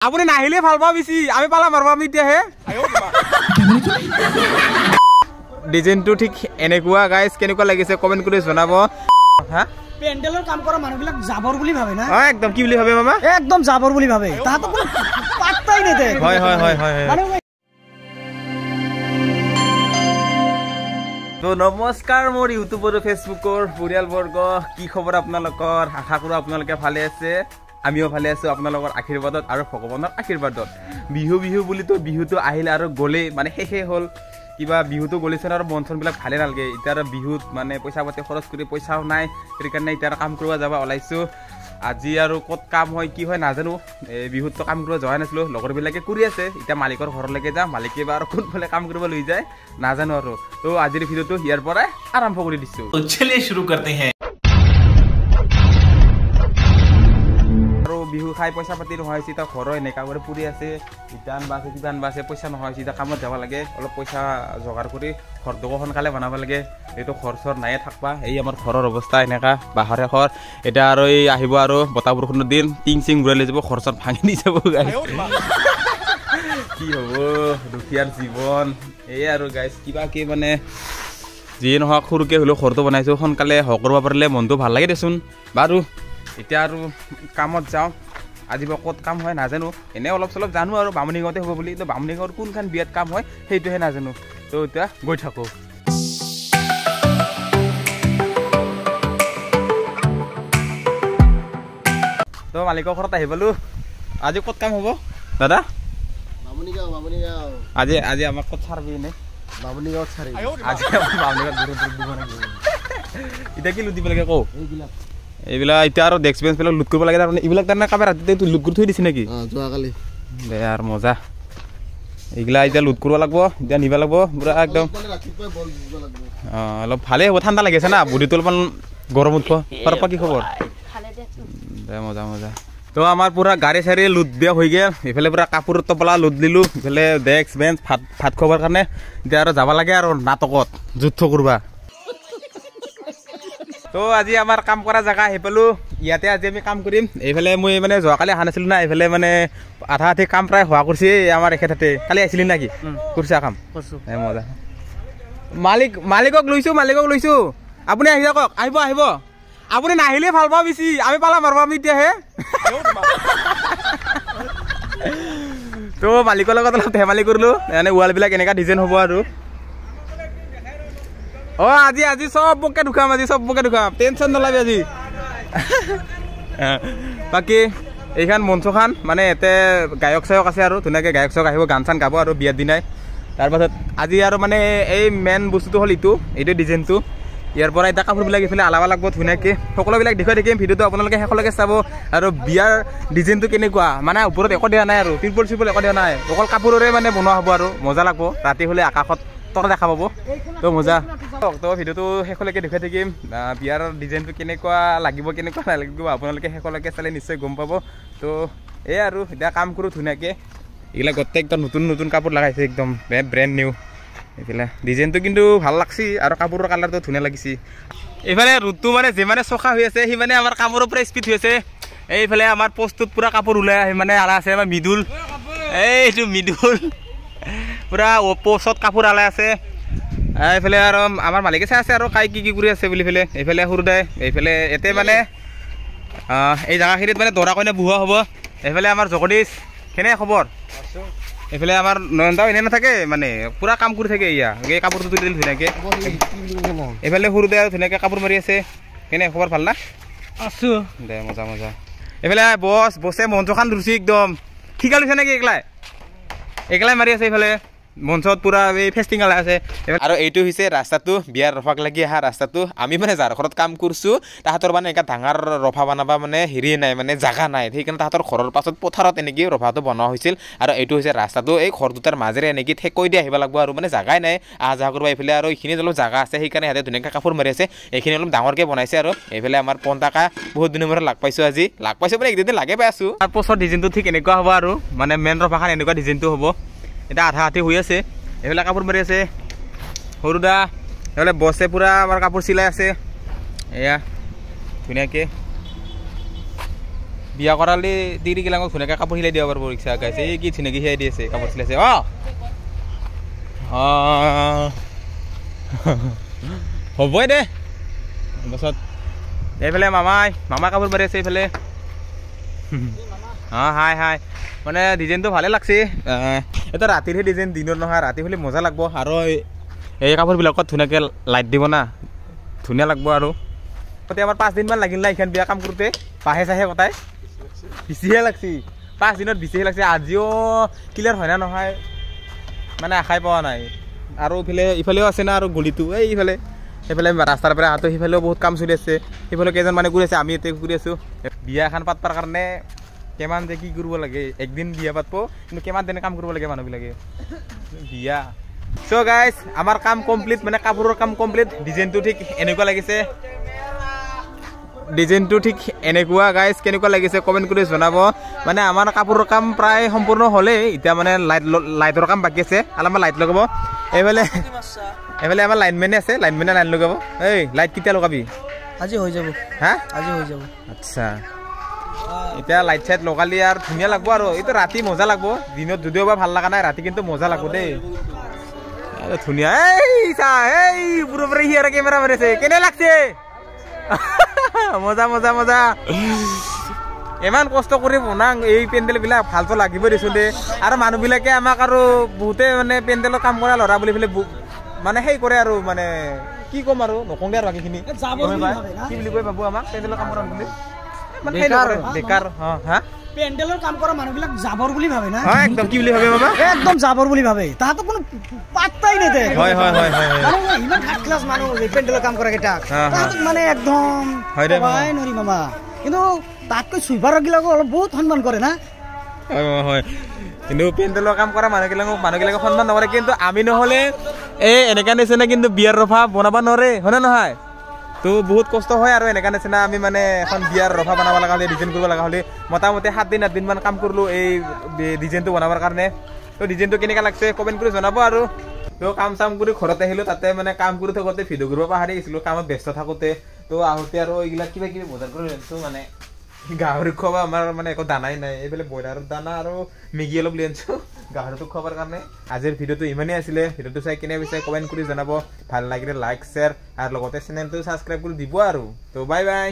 আপুনি নাহিলে ভাল পাওঁ বেছি আমি পালা মাৰবা আমি এতিয়া হে ডিজাইনটো ঠিক এনেকুৱা গাইজ কেনেকুৱা লাগিছে কমেন্ট কৰি জনাব হা পেন্ডেলৰ কাম কৰা মানুহবিলাক জাবৰ বুলি ভাবে না একদম কি বুলি ভাবে মামা একদম জাবৰ বুলি ভাবে তাহাঁত পাত্তাই নেদে হয় হয় হয় হয় তো নমস্কাৰ মোৰ ইউটিউব আৰু ফেচবুকৰ পৰিয়ালবৰ্গ কি খবৰ আপোনালোকৰ আশা কৰোঁ আপোনালোকে ভালে আছে আমিও ভালে আছো আপোনালোকৰ আশীৰ্বাদত আৰু ভগৱানৰ আশীৰ্বাদত বিহু বিহু বুলি তো বিহুটো আহিলে আৰু গলে মানে শেষে হ'ল কিবা বিহুটো গলিছে আৰু মনচনবিলাক ভালে নালাগে এতিয়া আৰু বিহুত মানে পইচা পাতি খৰচ কৰি পইচাও নাই সেইকাৰণে এতিয়া কাম কৰিব যাব ওলাইছোঁ আজি আৰু ক'ত কাম হয় কি হয় নাজানো বিহুততো কাম কৰিব যোৱা নাছিলোঁ লগৰবিলাকে কৰি আছে এতিয়া মালিকৰ ঘৰলৈকে যাম মালিকে বা আৰু কোনফালে কাম কৰিব লৈ যায় নাজানো আৰু তো আজিৰ ভিডিঅ'টো ইয়াৰ পৰাই আৰম্ভ কৰি দিছোঁ চলিয়ে শুৰু কৰতে हैं বিহু খাই পইচা পাতি নহয় চিতা ঘৰৰ এনেকা কৰি পৰি আছে ইটান বাছে কিমান বাছে পইচা নহয় চিতা কামত যাব লাগে অলপ পইচা যোগাৰ কৰি ঘৰটো সোনকালে বনাব লাগে এইটো ঘৰ চৰ নায়ে থাকবা এই আমাৰ ঘৰৰ অৱস্থা এনেকা বাঁহৰে ঘৰ এতিয়া আৰু এই আহিব আৰু বতাহ বৰষুণৰ দিন টিং চিং ঘূৰাই লৈ যাব ঘৰ চৰ ভাঙি দি যাব গাইজ কি হ'ব দুখীয়াৰ জীৱন এই আৰু গাইজ কিবা কি মানে যিয়ে নহওক সৰুকৈ হ'লেও ঘৰটো বনাইছোঁ সোনকালে হ কৰিব পাৰিলে মনটো ভাল লাগে দেচোন বাৰু এতিয়া আৰু কামত যাওঁ আজি বা ক'ত কাম হয় নাজানো এনেই অলপ চলপ জানো আৰু বামুণী গাঁৱতে হ'ব বুলি তো বামুণী গাঁৱৰ কোনখন বিয়াত কাম হয় সেইটোহে নাজানো তো এতিয়া গৈ থাকোঁ তো মালিকৰ ঘৰত আহি পালোঁ আজি ক'ত কাম হ'ব দাদা বামুণী গাঁও আজি আজি আমাক ক'ত চাৰবি এনেই বামুণী গাঁৱত চাৰি আজি বামুণী গাঁৱত এতিয়া কি লুট দিব লাগে কওঁ এইবিলাক এইবিলাক এতিয়া আৰু ডেস্ক বেঞ্চবিলাক লুট কৰিব লাগে তাৰমানে এইবিলাক তাৰমানে কামে ৰাতিতে লুট কৰি থৈ দিছে নেকি যোৱাকালি দে আৰু মজা এইগিলা এতিয়া লুট কৰিব লাগিব এতিয়া নিব লাগিব পূৰা একদম অলপ ভালেই হ'ব ঠাণ্ডা লাগিছে না বডিটো অলপমান গৰম উঠিব পৰা কি খবৰ দে মজা মজা তো আমাৰ পূৰা গাড়ী চাড়ী লুট দিয়া হৈ গ'ল এইফালে পূৰা কাপোৰ টপলা লুট দিলোঁ ইফালে ডেস্ক বেঞ্চ ভাত খোৱাৰ কাৰণে এতিয়া আৰু যাব লাগে আৰু নাটকত যুদ্ধ কৰবা তো আজি আমাৰ কাম কৰা জেগা আহি পালোঁ ইয়াতে আজি আমি কাম কৰিম এইফালে মই মানে যোৱাকালি অহা নাছিলোঁ না এইফালে মানে আধা আধি কাম প্ৰায় হোৱা কৰিছে আমাৰ এখেততে কালি আহিছিলি নেকি কৰিছা কাম মজা মালিকক লৈছোঁ আপুনি আহি যাওক আহিব আপুনি নাহিলে ভাল পাওঁ বেছি আমি পালা মাৰবা আমি এতিয়া হে তো মালিকৰ লগত অলপ ধেমালি কৰিলোঁ মানে ৱালবিলাক এনেকুৱা ডিজাইন হ'ব আৰু আজি চবকে ঢুকাম টেনশ্যন নলাবি আজি বাকী এইখন মঞ্চখন মানে ইয়াতে গায়ক চায়ক আছে আৰু ধুনীয়াকৈ গায়ক চায়ক আহিব গান চান গাব আৰু বিয়াৰ দিনাই তাৰপাছত আজি আৰু মানে এই মেইন বস্তুটো হ'ল এইটো ডিজাইনটো ইয়াৰ পৰা এতিয়া কাপোৰবিলাক এইফালে আলাব লাগিব ধুনীয়াকৈ সকলোবিলাক দেখুৱাই থাকিম ভিডিঅ'টো আপোনালোকে শেষলৈকে চাব আৰু বিয়াৰ ডিজাইনটো কেনেকুৱা মানে ওপৰত একো দিয়া নাই আৰু ত্ৰিপল একো দিয়া নাই অকল কাপোৰৰে মানে বনোৱা হ'ব আৰু মজা লাগিব ৰাতি হ'লে আকাশত তৰা দেখা পাব তো মজা তো ভিডিঅ'টো শেষলৈকে দেখুৱাই থাকিম বিয়াৰ ডিজাইনটো কেনেকুৱা লাগিব কেনেকুৱা নালাগিব আপোনালোকে শেষলৈকে চালে নিশ্চয় গম পাব তো এই আৰু এতিয়া কাম কৰোঁ ধুনীয়াকৈ এইবিলাক গোটেই একদম নতুন কাপোৰ লগাইছে একদম ব্ৰেণ্ড নিউ এইফালে ডিজাইনটো কিন্তু ভাল লাগছি আৰু কাপোৰৰ কালাৰটো ধুনীয়া লাগিছে এইফালে ৰ'দটো মানে যিমানে চোকা হৈ আছে সিমানে আমাৰ কামৰো পূৰা স্পীড হৈ আছে এইফালে আমাৰ পোষ্টটোত পূৰা কাপোৰ ওলাই আহে মানে আলা আছে আমাৰ মৃদুল এইটো মৃদুল পূৰা পোষ্টত কাপোৰ আলাই আছে এইফালে আৰু আমাৰ মালিকে চাই আছে আৰু কাই কি কৰি আছে বুলি পেলাই এইফালে সৰুদাই এইফালে ইয়াতে মানে এই জেগাখিনিত মানে দৰা কইনা বুহোৱা হ'ব এইফালে আমাৰ জগদীশ কেনে খবৰ এইফালে আমাৰ নয়নদাও এনে নাথাকে মানে পূৰা কাম কৰি থাকে এয়া এই কাপোৰটো তুলি দিল ধুনীয়াকৈ এইফালে সৰুদাই আৰু ধুনীয়াকৈ কাপোৰ মাৰি আছে কেনে খবৰ ভাল না আছোঁ দে মজা এইফালে বছে মঞ্চখন ৰুচি একদম ঠিকা লৈছে নেকি একলাই মাৰি আছে এইফালে মঞ্চত পূৰা এই ফেষ্টিং আলাই আছে আৰু এইটো হৈছে ৰাস্তাটো বিয়াৰ ৰফাক লাগি অহা ৰাস্তাটো আমি মানে যাৰ ঘৰত কাম কৰিছোঁ তাহাঁতৰ মানে এনেকুৱা ডাঙৰ ৰফা বনাবা মানে হেৰি নাই মানে জাগা নাই সেইকাৰণে তাহাঁতৰ ঘৰৰ পাছত পথাৰত এনেকৈ ৰফাটো বনোৱা হৈছিল আৰু এইটো হৈছে ৰাস্তাটো এই ঘৰ দুটাৰ মাজেৰে এনেকৈ ঠেকৈ দি আহিব লাগিব আৰু মানে জাগাই নাই আহা যাহ কৰিব এইফালে আৰু এইখিনিত অলপ জাগা আছে সেইকাৰণে সিহঁতে ধুনীয়াকৈ কাপোৰ মাৰি আছে এইখিনি অলপ ডাঙৰকৈ বনাইছে আৰু এইফালে আমাৰ পন্তাকা বহুত দিনৰ মূৰত লাগ পাইছোঁ মানে একদিন লাগে পাই আছোঁ তাৰ পাছৰ ডিজাইনটো ঠিক এনেকুৱা হ'ব আৰু মানে মেইন ৰফাখন এনেকুৱা ডিজাইনটো হ'ব এটা আধা আধি হৈ আছে এইফালে কাপোৰ মাৰি আছে সৰুদা এইফালে বছে পূৰা আমাৰ কাপোৰ চিলাই আছে এয়া ধুনীয়াকৈ বিয়া কৰালে তিৰি গিলাঙক ধুনীয়াকৈ কাপোৰ চিলাই দিব পাৰিব ৰিক্সা গাইছে এই কি ধুনীয়াকৈ সিয়াই দি আছে কাপোৰ চিলাইছে হ'বই দে তাৰপাছত এইফালে মামাই কাপোৰ পাৰি আছে এইফালে হাই মানে ডিজাইনটো ভালে লাগছে এটা ৰাতিৰহে ডিজাইন দিনত নহয় ৰাতি হ'লে মজা লাগব আৰু এই কাপোৰবিলাকত ধুনীয়াকৈ লাইট দিব না ধুনীয়া লাগব আৰু গতিকে আমাৰ 5 দিনমান লাগিল না এইখন বিয়া কাম কৰোঁতে পাহে চাহে কটাই বেছিহে লাগছি 5 দিনত বেছিহে লাগছে আজিও ক্লিয়াৰ হয় না নহয় মানে আশাই পোৱা নাই আৰু ইফালেও আছে না আৰু গলিটো এইফালে ৰাস্তাৰ পৰা আহোঁতে সিফালেও বহুত কাম চলি আছে সিফালেও কেইজন মানে কৰি আছে আমি এতিয়া কৰি আছোঁ বিয়া এখন পাতবাৰ কাৰণে কিমান যে কি কৰিব লাগে একদিন বিয়া পাতব কিন্তু কিমান দিনে কাম কৰিব লাগে মানুহবিলাকে বিয়া চ' গাইজ আমাৰ কাম কমপ্লিট মানে কাপোৰৰ কাম কমপ্লিট ডিজাইনটো ঠিক এনেকুৱা লাগিছে গাইজ কেনেকুৱা লাগিছে কমেণ্ট কৰি জনাব মানে আমাৰ কাপোৰৰ কাম প্ৰায় সম্পূৰ্ণ হ'লেই এতিয়া মানে লাইটৰ কাম বাকী আছে অলপমান লাইট লগাব এইফালে আমাৰ লাইনমেনে আছে লাইন লগাব এই লাইট কেতিয়া লগাবি আজি হৈ যাব আজি হৈ যাব আচ্ছা এতিয়া লাইট চাইট লগালি আৰু ধুনীয়া লাগব আৰু এইটো ৰাতি মজা লাগব দিনত যদিও বা ভাল লগা নাই ৰাতি কিন্তু মজা লাগব দেই ধুনীয়া এই পুৰোপুৰি হিয়াৰা ক্যামেৰা মাৰেছে কেনে লাগছে মজা ইমান কষ্ট কৰি বনাং এই পেণ্ডেল বিলাক ভালতো লাগিব দিছো দে আৰু মানুহ বিলাকে আমাক আৰু বহুতে মানে পেণ্ডেলৰ কাম কৰা ল'ৰা বুলি মানে সেই কৰে আৰু মানে কি ক'ম আৰু নকওঁগে আৰু বাকীখিনি কি বুলি কয় বাবু আমাক পেণ্ডেলৰ কাম কৰা বুলি বেকাৰ পেণ্ডেলৰ কাম কৰা মানুহবিলাক জাবৰ বুলি ভাবে না একদম কি বুলি ভাবে বাবা একদম জাবৰ বুলি ভাবে তাহাঁতক কোনো পাত্তাই নেদে হয় ইমান হাই ক্লাছ মানুহ পেণ্ডেলৰ কাম কৰা কেইটা তাহাঁতক মানে একদম কবাই নৰি মামা কিন্তু তাতকৈ চুইপাৰৰ গিলাকো অলপ বহুত সন্মান কৰে না হয় কিন্তু পেণ্ডেলৰ কাম কৰা মানুহবিলাকক সন্মান নকৰে কিন্তু আমি নহ'লে এই এনেকা নিচিনা কিন্তু বিয়াৰ ৰভা বনাব নোৱাৰে হয়নে নহয় তো বহুত কষ্ট হয় আৰু এনেকা নিচিনা আমি মানে এখন বিয়াৰ ৰভা বনাব লগা হ'লে ডিজাইন কৰিব লগা হ'লে মোটামুটি 7 দিন 8 দিনমান কাম কৰিলোঁ এই ডিজাইনটো বনাবৰ কাৰণে তো ডিজাইনটো কেনেকুৱা লাগছে কমেণ্ট কৰি জনাব আৰু তো কাম চাম কৰি ঘৰত আহিলোঁ তাতে মানে কাম কৰি থাকোঁতে ভিডিঅ' কৰিব পাহৰি গৈছিলোঁ কামত ব্যস্ত থাকোঁতে তো আহোঁতে আৰু এইবিলাক কিবা কিবি বজাৰ কৰি লৈছোঁ মানে গাহৰি খোৱা আমাৰ মানে একো দানাই নাই এইফালে ব্ৰইলাৰৰ দানা আৰু মেগী অলপ লৈ আনিছোঁ গাহৰিটো খোৱাৰ কাৰণে আজিৰ ভিডিঅ'টো ইমানেই আছিলে ভিডিঅ'টো চাই কেনে বিচাৰে কমেণ্ট কৰি জনাব ভাল লাগিলে লাইক শ্বেয়াৰ আৰু লগতে চেনেলটো ছাবস্ক্ৰাইব কৰি দিব আৰু তো বাই বাই